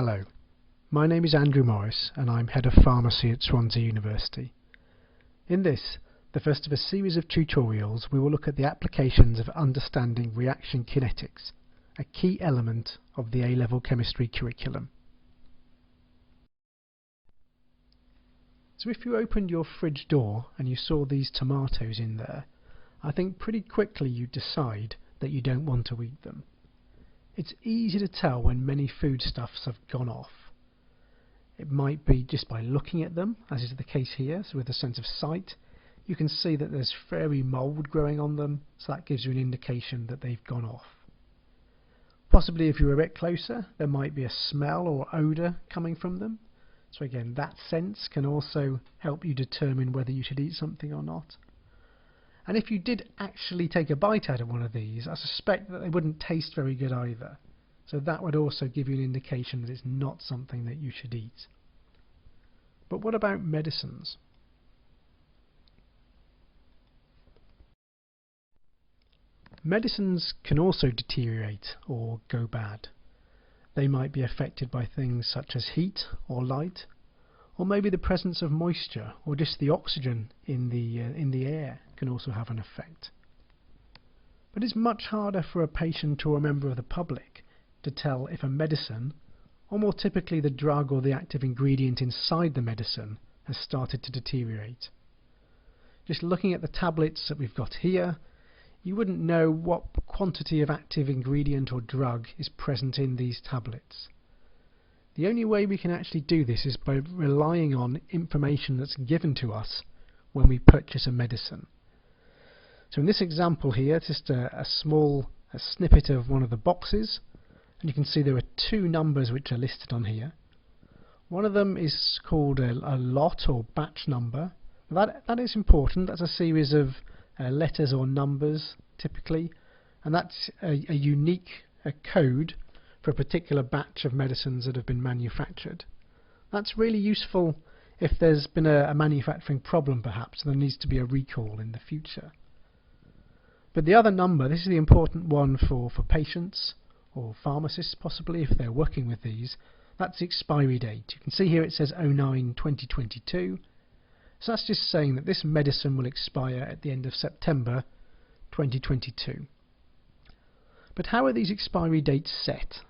Hello, my name is Andrew Morris and I'm Head of Pharmacy at Swansea University. In this, the first of a series of tutorials, we will look at the applications of understanding reaction kinetics, a key element of the A-level chemistry curriculum. So if you opened your fridge door and you saw these tomatoes in there, I think pretty quickly you'd decide that you don't want to eat them. It's easy to tell when many foodstuffs have gone off. It might be just by looking at them, as is the case here, so with a sense of sight, you can see that there's fairy mould growing on them, so that gives you an indication that they've gone off. Possibly if you're a bit closer, there might be a smell or odour coming from them. So again, that sense can also help you determine whether you should eat something or not. And if you did actually take a bite out of one of these, I suspect that they wouldn't taste very good either. So that would also give you an indication that it's not something that you should eat. But what about medicines? Medicines can also deteriorate or go bad. They might be affected by things such as heat or light, or maybe the presence of moisture, or just the oxygen in the air can also have an effect. But it's much harder for a patient or a member of the public to tell if a medicine, or more typically the drug or the active ingredient inside the medicine, has started to deteriorate. Just looking at the tablets that we've got here, you wouldn't know what quantity of active ingredient or drug is present in these tablets. The only way we can actually do this is by relying on information that's given to us when we purchase a medicine. So in this example here, just a small snippet of one of the boxes, and you can see there are two numbers which are listed on here. One of them is called a lot or batch number. That is important. That's a series of letters or numbers typically, and that's a unique code for a particular batch of medicines that have been manufactured. That's really useful if there's been a manufacturing problem perhaps, and there needs to be a recall in the future. But the other number, this is the important one for patients or pharmacists possibly if they're working with these, that's the expiry date. You can see here it says 09/2022, so that's just saying that this medicine will expire at the end of September 2022. But how are these expiry dates set?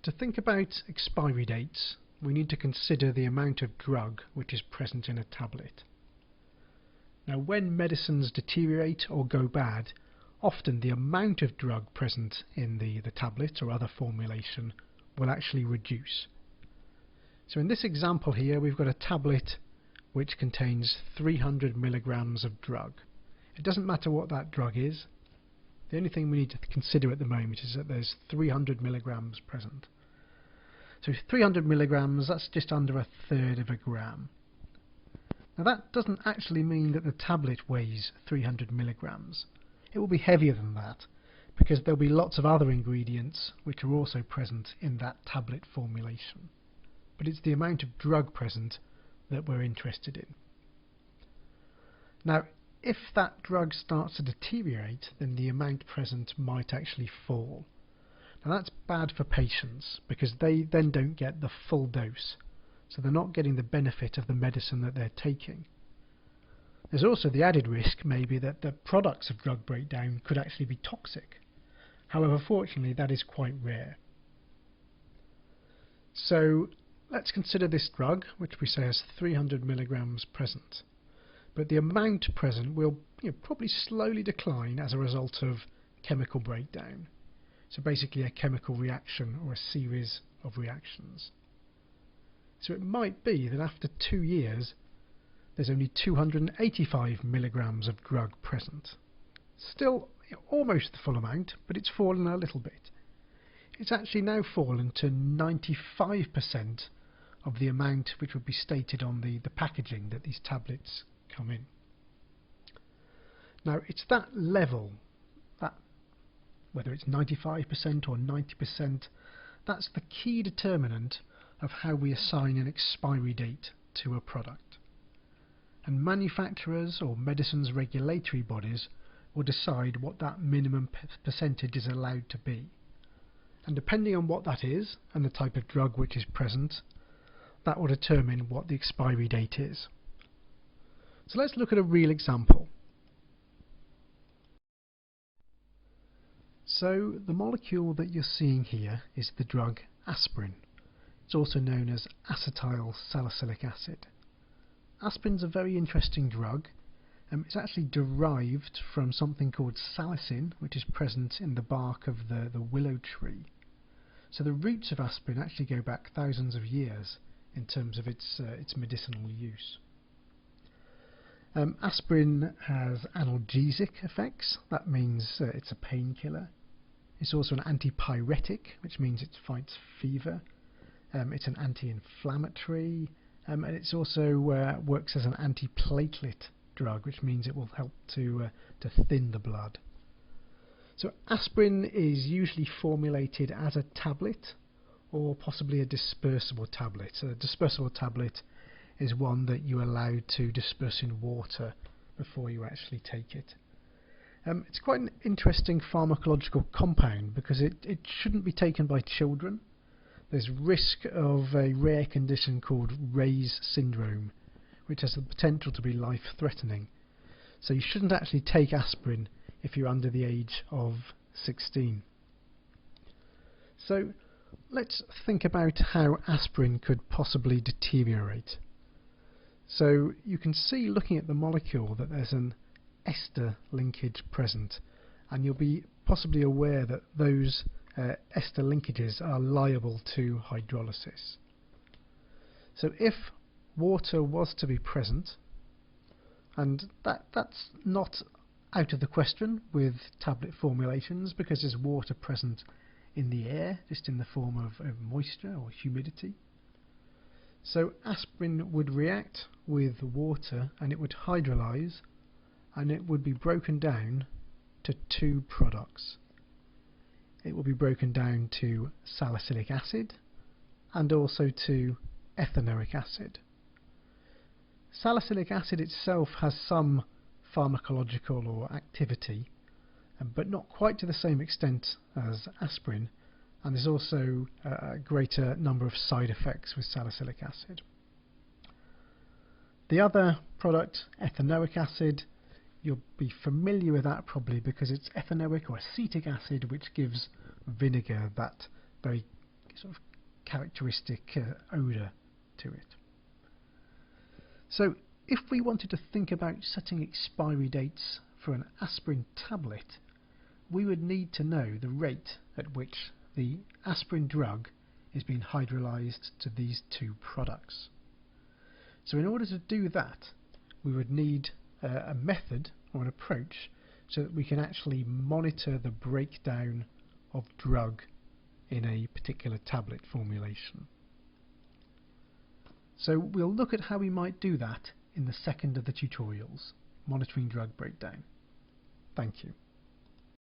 To think about expiry dates, we need to consider the amount of drug which is present in a tablet. Now, when medicines deteriorate or go bad, often the amount of drug present in the tablet or other formulation will actually reduce. So in this example here, we've got a tablet which contains 300 milligrams of drug. It doesn't matter what that drug is. The only thing we need to consider at the moment is that there's 300 milligrams present. So 300 milligrams, that's just under 1/3 of a gram. Now that doesn't actually mean that the tablet weighs 300 milligrams. It will be heavier than that because there'll be lots of other ingredients which are also present in that tablet formulation. But it's the amount of drug present that we're interested in. Now, if that drug starts to deteriorate, then the amount present might actually fall. Now that's bad for patients because they then don't get the full dose, so they're not getting the benefit of the medicine that they're taking. There's also the added risk maybe that the products of drug breakdown could actually be toxic. However, fortunately that is quite rare. So let's consider this drug, which we say has 300 milligrams present. But the amount present will probably slowly decline as a result of chemical breakdown. So basically a chemical reaction or a series of reactions. So it might be that after 2 years there's only 285 milligrams of drug present. Still almost the full amount, but it's fallen a little bit. It's actually now fallen to 95% of the amount which would be stated on the packaging that these tablets come in. Now it's that level, that whether it's 95% or 90%, that's the key determinant of how we assign an expiry date to a product. And manufacturers or medicines regulatory bodies will decide what that minimum percentage is allowed to be. And depending on what that is and the type of drug which is present, that will determine what the expiry date is. So let's look at a real example. So the molecule that you're seeing here is the drug aspirin. It's also known as acetyl salicylic acid. Aspirin's a very interesting drug. It's actually derived from something called salicin, which is present in the bark of the willow tree. So the roots of aspirin actually go back thousands of years in terms of its medicinal use. Aspirin has analgesic effects. That means it's a painkiller. It's also an antipyretic, which means it fights fever. It's an anti-inflammatory, and it's also works as an antiplatelet drug, which means it will help to thin the blood. So aspirin is usually formulated as a tablet or possibly a dispersible tablet. So a dispersible tablet is one that you allow to disperse in water before you actually take it. It's quite an interesting pharmacological compound because it shouldn't be taken by children. There's risk of a rare condition called Ray's syndrome, which has the potential to be life-threatening. So you shouldn't actually take aspirin if you're under the age of 16. So let's think about how aspirin could possibly deteriorate. So you can see, looking at the molecule, that there's an ester linkage present, and you'll be possibly aware that those ester linkages are liable to hydrolysis. So if water was to be present, and that's not out of the question with tablet formulations, because there's water present in the air, just in the form of moisture or humidity. So aspirin would react with water and it would hydrolyze, and it would be broken down to two products. It will be broken down to salicylic acid and also to ethanoic acid. Salicylic acid itself has some pharmacological or activity, but not quite to the same extent as aspirin, and there's also a greater number of side effects with salicylic acid. The other product, ethanoic acid, you'll be familiar with that probably because it's ethanoic or acetic acid, which gives vinegar that very sort of characteristic odour to it. So if we wanted to think about setting expiry dates for an aspirin tablet, we would need to know the rate at which the aspirin drug is being hydrolyzed to these two products. So in order to do that, we would need a method or an approach so that we can actually monitor the breakdown of drug in a particular tablet formulation. So we'll look at how we might do that in the second of the tutorials, monitoring drug breakdown. Thank you.